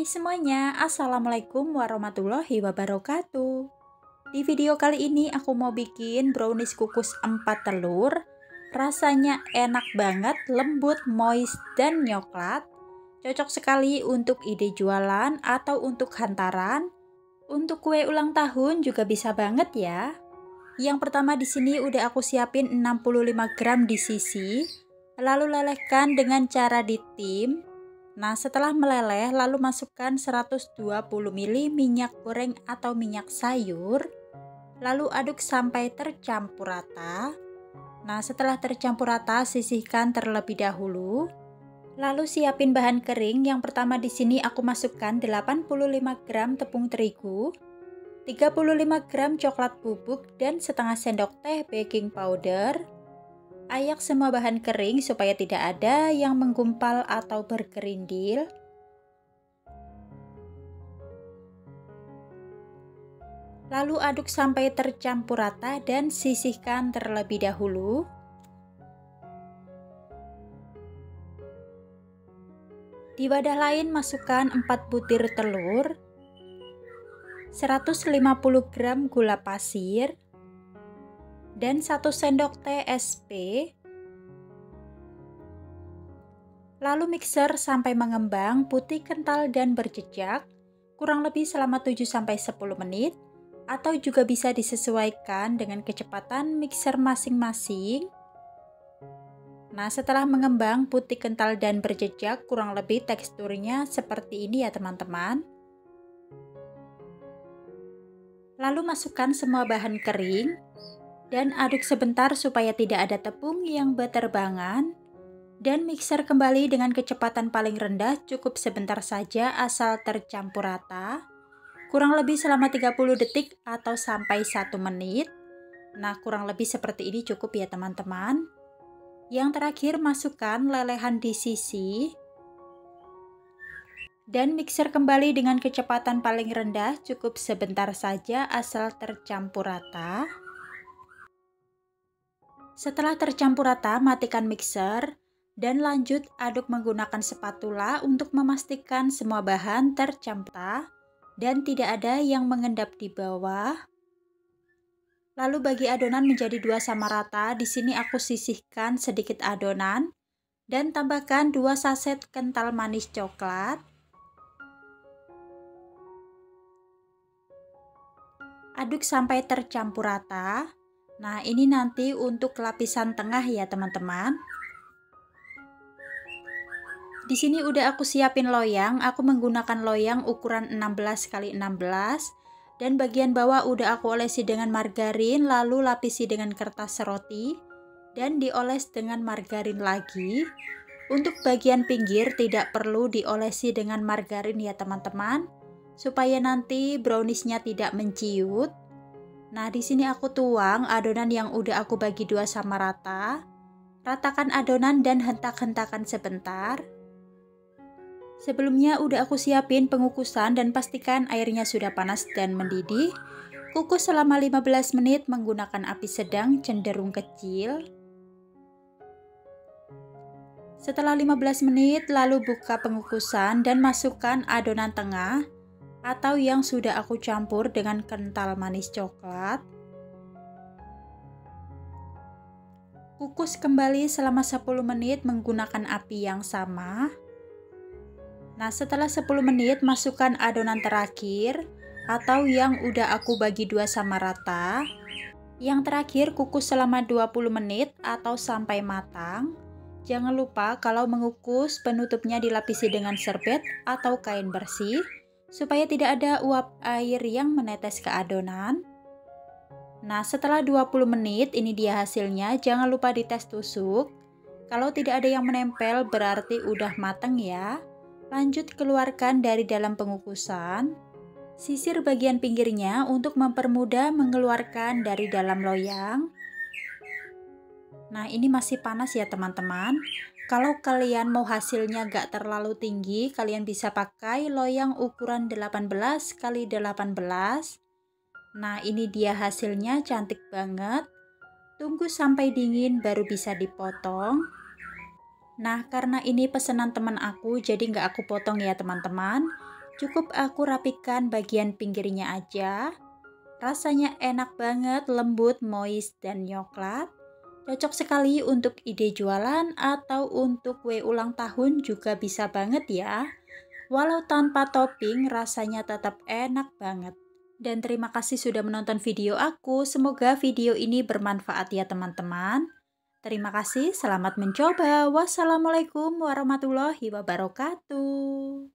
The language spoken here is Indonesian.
Hai semuanya, Assalamualaikum warahmatullahi wabarakatuh. Di video kali ini aku mau bikin brownies kukus 4 telur. Rasanya enak banget, lembut, moist, dan nyoklat. Cocok sekali untuk ide jualan atau untuk hantaran. Untuk kue ulang tahun juga bisa banget ya. Yang pertama di sini udah aku siapin 65 gram di sisi. Lalu lelehkan dengan cara ditim. Nah, setelah meleleh, lalu masukkan 120 ml minyak goreng atau minyak sayur. Lalu aduk sampai tercampur rata. Nah, setelah tercampur rata, sisihkan terlebih dahulu. Lalu siapin bahan kering. Yang pertama di sini aku masukkan 85 gram tepung terigu, 35 gram coklat bubuk, dan setengah sendok teh baking powder. Ayak semua bahan kering supaya tidak ada yang menggumpal atau bergerindil. Lalu aduk sampai tercampur rata dan sisihkan terlebih dahulu. Di wadah lain masukkan 4 butir telur, 150 gram gula pasir, dan 1 sendok teh SP. Lalu mixer sampai mengembang, putih kental dan berjejak, kurang lebih selama 7-10 menit, atau juga bisa disesuaikan dengan kecepatan mixer masing-masing. Nah, setelah mengembang, putih kental dan berjejak, kurang lebih teksturnya seperti ini ya teman-teman. Lalu masukkan semua bahan kering dan aduk sebentar supaya tidak ada tepung yang berterbangan. Dan mixer kembali dengan kecepatan paling rendah, cukup sebentar saja asal tercampur rata. Kurang lebih selama 30 detik atau sampai 1 menit. Nah, kurang lebih seperti ini cukup ya teman-teman. Yang terakhir masukkan lelehan di sisi. Dan mixer kembali dengan kecepatan paling rendah, cukup sebentar saja asal tercampur rata. Setelah tercampur rata, matikan mixer. Dan lanjut aduk menggunakan spatula untuk memastikan semua bahan tercampur dan tidak ada yang mengendap di bawah. Lalu bagi adonan menjadi 2 sama rata, di sini aku sisihkan sedikit adonan dan tambahkan 2 saset kental manis coklat. Aduk sampai tercampur rata. Nah, ini nanti untuk lapisan tengah ya teman-teman. Di sini udah aku siapin loyang, aku menggunakan loyang ukuran 16 x 16 dan bagian bawah udah aku olesi dengan margarin, lalu lapisi dengan kertas roti dan dioles dengan margarin lagi. Untuk bagian pinggir tidak perlu diolesi dengan margarin ya teman-teman, supaya nanti browniesnya tidak menciut. Nah, di sini aku tuang adonan yang udah aku bagi 2 sama rata. Ratakan adonan dan hentak-hentakan sebentar. Sebelumnya udah aku siapin pengukusan dan pastikan airnya sudah panas dan mendidih. Kukus selama 15 menit menggunakan api sedang cenderung kecil. Setelah 15 menit lalu buka pengukusan dan masukkan adonan tengah atau yang sudah aku campur dengan kental manis coklat. Kukus kembali selama 10 menit menggunakan api yang sama. Nah, setelah 10 menit masukkan adonan terakhir atau yang udah aku bagi 2 sama rata. Yang terakhir kukus selama 20 menit atau sampai matang. Jangan lupa kalau mengukus penutupnya dilapisi dengan serbet atau kain bersih supaya tidak ada uap air yang menetes ke adonan. Nah, setelah 20 menit ini dia hasilnya. Jangan lupa dites tusuk. Kalau tidak ada yang menempel berarti udah matang ya. Lanjut keluarkan dari dalam pengukusan. Sisir bagian pinggirnya untuk mempermudah mengeluarkan dari dalam loyang. Nah, ini masih panas ya teman-teman. Kalau kalian mau hasilnya gak terlalu tinggi, kalian bisa pakai loyang ukuran 18 x 18. Nah, ini dia hasilnya, cantik banget. Tunggu sampai dingin baru bisa dipotong. Nah, karena ini pesanan teman aku, jadi nggak aku potong ya teman-teman. Cukup aku rapikan bagian pinggirnya aja. Rasanya enak banget, lembut, moist, dan coklat. Cocok sekali untuk ide jualan atau untuk kue ulang tahun juga bisa banget ya. Walau tanpa topping, rasanya tetap enak banget. Dan terima kasih sudah menonton video aku. Semoga video ini bermanfaat ya teman-teman. Terima kasih, selamat mencoba. Wassalamualaikum warahmatullahi wabarakatuh.